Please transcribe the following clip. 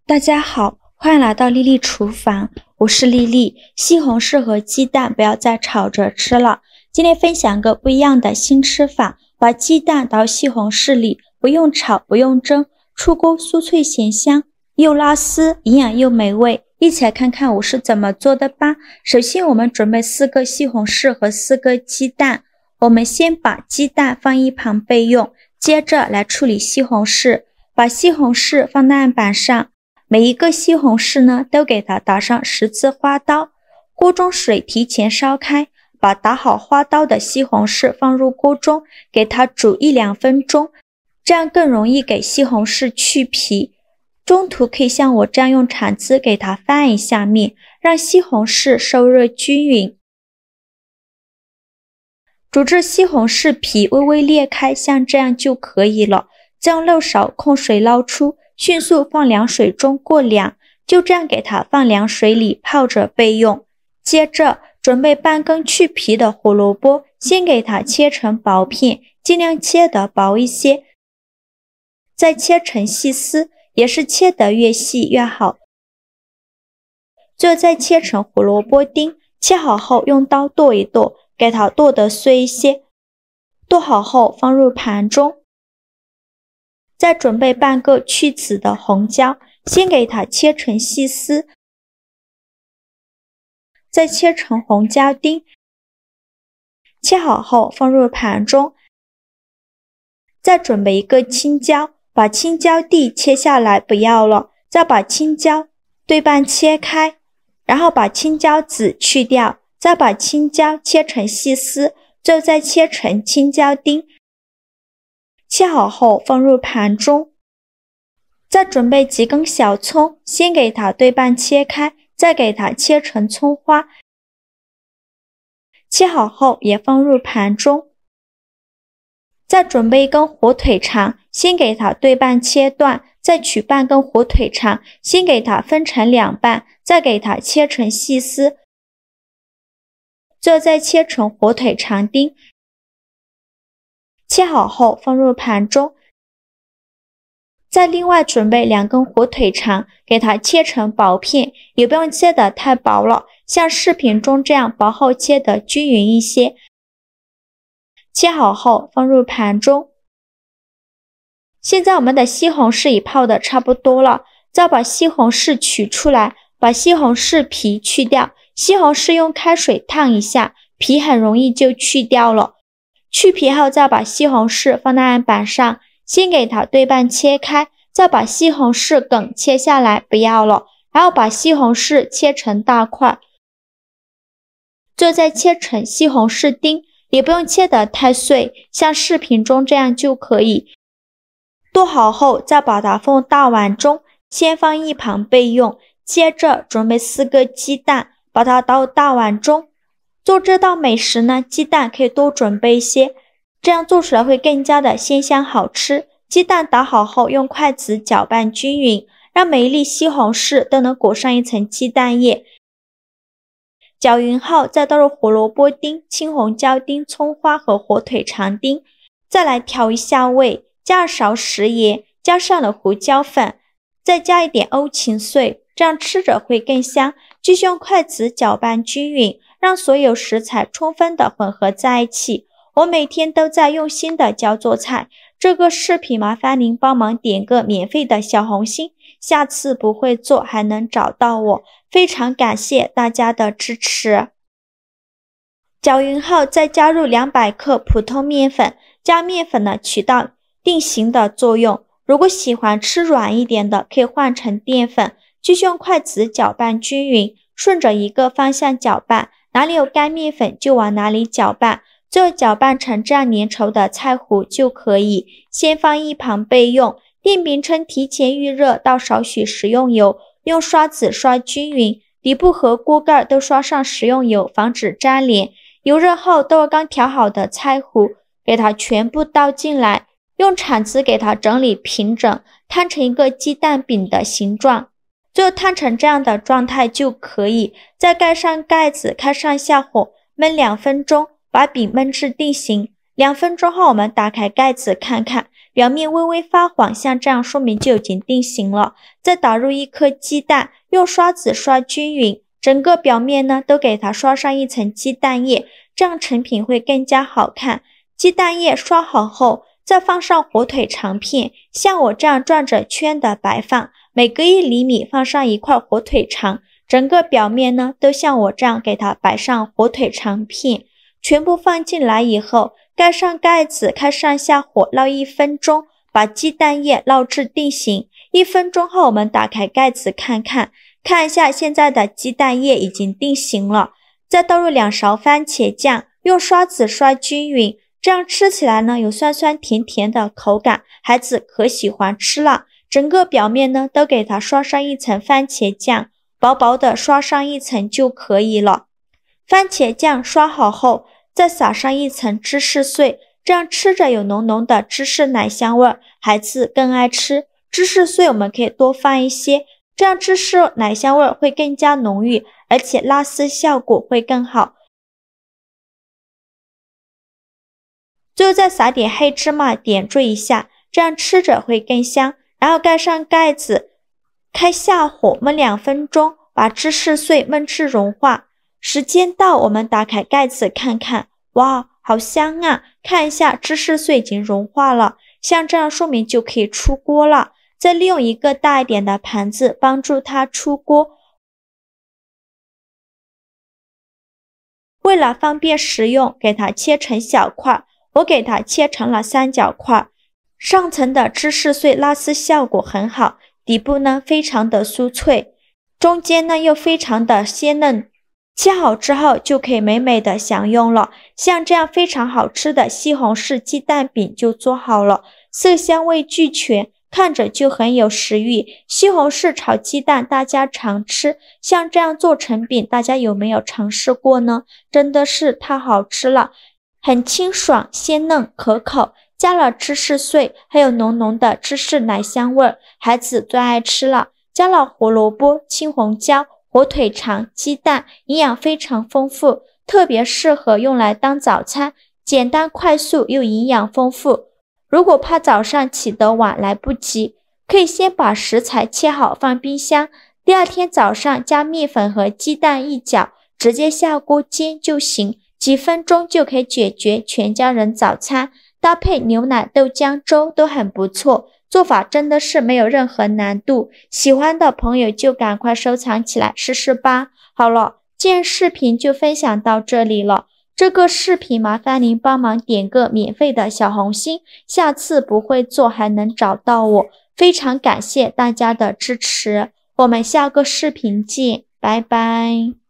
大家好，欢迎来到丽丽厨房，我是丽丽。西红柿和鸡蛋不要再炒着吃了。今天分享个不一样的新吃法，把鸡蛋倒西红柿里，不用炒，不用蒸，出锅酥脆咸香，又拉丝，营养又美味。一起来看看我是怎么做的吧。首先我们准备4个西红柿和4个鸡蛋，我们先把鸡蛋放一旁备用，接着来处理西红柿。把西红柿放在案板上，每一个西红柿呢都给它打上10字花刀，锅中水提前烧开，把打好花刀的西红柿放入锅中，给它煮1-2分钟，这样更容易给西红柿去皮。中途可以像我这样用铲子给它翻一下面，让西红柿受热均匀。煮至西红柿皮微微裂开，像这样就可以了。将漏勺控水捞出，迅速放凉水中过凉，就这样给它放凉水里泡着备用。接着准备半根去皮的胡萝卜，先给它切成薄片，尽量切得薄一些，再切成细丝，也是切得越细越好。最后再切成胡萝卜丁，切好后用刀剁一剁，给它剁得碎一些。剁好后放入盘中。再准备半个去籽的红椒，先给它切成细丝，再切成红椒丁，切好后放入盘中。再准备一个青椒，把青椒蒂切下来不要了，再把青椒对半切开，然后把青椒籽去掉，再把青椒切成细丝，最后再切成青椒丁。切好后放入盘中。再准备几根小葱，先给它对半切开，再给它切成葱花，切好后也放入盘中。再准备一根火腿肠，先给它对半切断，再取半根火腿肠，先给它分成2半，再给它切成细丝，最后再切成火腿肠丁。切好后放入盘中。再另外准备2根火腿肠，给它切成薄片，也不用切得太薄了，像视频中这样薄厚切得均匀一些。切好后放入盘中。现在我们的西红柿已泡得差不多了，再把西红柿取出来，把西红柿皮去掉。西红柿用开水烫一下，皮很容易就去掉了。去皮后再把西红柿放在案板上，先给它对半切开，再把西红柿梗切下来不要了，然后把西红柿切成大块，最后再切成西红柿丁，也不用切得太碎，像视频中这样就可以。剁好后再把它放大碗中，先放一旁备用。接着准备4个鸡蛋，把它倒大碗中。做这道美食呢，鸡蛋可以多准备一些，这样做出来会更加的鲜香好吃。鸡蛋打好后用筷子搅拌均匀，让每一粒西红柿都能裹上一层鸡蛋液。搅匀后再倒入胡萝卜丁、青红椒丁、葱花和火腿肠丁，再来调一下味，加2勺食盐，加上了胡椒粉，再加一点欧芹碎，这样吃着会更香。继续用筷子搅拌均匀，让所有食材充分的混合在一起。我每天都在用心的教做菜，这个视频麻烦您帮忙点个免费的小红心，下次不会做还能找到我，非常感谢大家的支持。搅匀后再加入200克普通面粉，加面粉呢起到定型的作用，如果喜欢吃软一点的可以换成淀粉。继续用筷子搅拌均匀，顺着一个方向搅拌，哪里有干面粉就往哪里搅拌，最后搅拌成这样粘稠的菜糊就可以，先放一旁备用。电饼铛提前预热，倒少许食用油，用刷子刷均匀，底部和锅盖都刷上食用油，防止粘连。油热后倒入刚调好的菜糊，给它全部倒进来，用铲子给它整理平整，摊成一个鸡蛋饼的形状。最后摊成这样的状态就可以，再盖上盖子，开上下火焖2分钟，把饼焖至定型。2分钟后我们打开盖子看看，表面微微发黄，像这样说明就已经定型了。再打入1颗鸡蛋，用刷子刷均匀，整个表面呢都给它刷上一层鸡蛋液，这样成品会更加好看。鸡蛋液刷好后，再放上火腿肠片，像我这样转着圈的摆放，每隔1厘米放上1块火腿肠，整个表面呢都像我这样给它摆上火腿肠片。全部放进来以后，盖上盖子，开上下火烙1分钟，把鸡蛋液烙至定型。1分钟后，我们打开盖子看一下现在的鸡蛋液已经定型了。再倒入2勺番茄酱，用刷子刷均匀，这样吃起来呢有酸酸甜甜的口感，孩子可喜欢吃了。整个表面呢都给它刷上一层番茄酱，薄薄的刷上一层就可以了。番茄酱刷好后，再撒上一层芝士碎，这样吃着有浓浓的芝士奶香味，孩子更爱吃。芝士碎我们可以多放一些，这样芝士奶香味会更加浓郁，而且拉丝效果会更好。最后再撒点黑芝麻点缀一下，这样吃着会更香。然后盖上盖子，开下火焖2分钟，把芝士碎焖至融化。时间到，我们打开盖子看看，哇，好香啊！看一下芝士碎已经融化了，像这样说明就可以出锅了。再利用一个大一点的盘子帮助它出锅。为了方便食用，给它切成小块，我给它切成了3角块。上层的芝士碎拉丝效果很好，底部呢非常的酥脆，中间呢又非常的鲜嫩。切好之后就可以美美的享用了，像这样非常好吃的西红柿鸡蛋饼就做好了，色香味俱全，看着就很有食欲。西红柿炒鸡蛋大家常吃，像这样做成饼，大家有没有尝试过呢？真的是太好吃了，很清爽鲜嫩可口，加了芝士碎，还有浓浓的芝士奶香味，孩子最爱吃了。加了胡萝卜、青红椒、火腿肠、鸡蛋，营养非常丰富，特别适合用来当早餐，简单快速又营养丰富。如果怕早上起得晚来不及，可以先把食材切好放冰箱，第2天早上加面粉和鸡蛋一搅，直接下锅煎就行，几分钟就可以解决全家人早餐，搭配牛奶、豆浆、粥都很不错。做法真的是没有任何难度，喜欢的朋友就赶快收藏起来试试吧。好了，今天视频就分享到这里了。这个视频麻烦您帮忙点个免费的小红心，下次不会做还能找到我。非常感谢大家的支持，我们下个视频见，拜拜。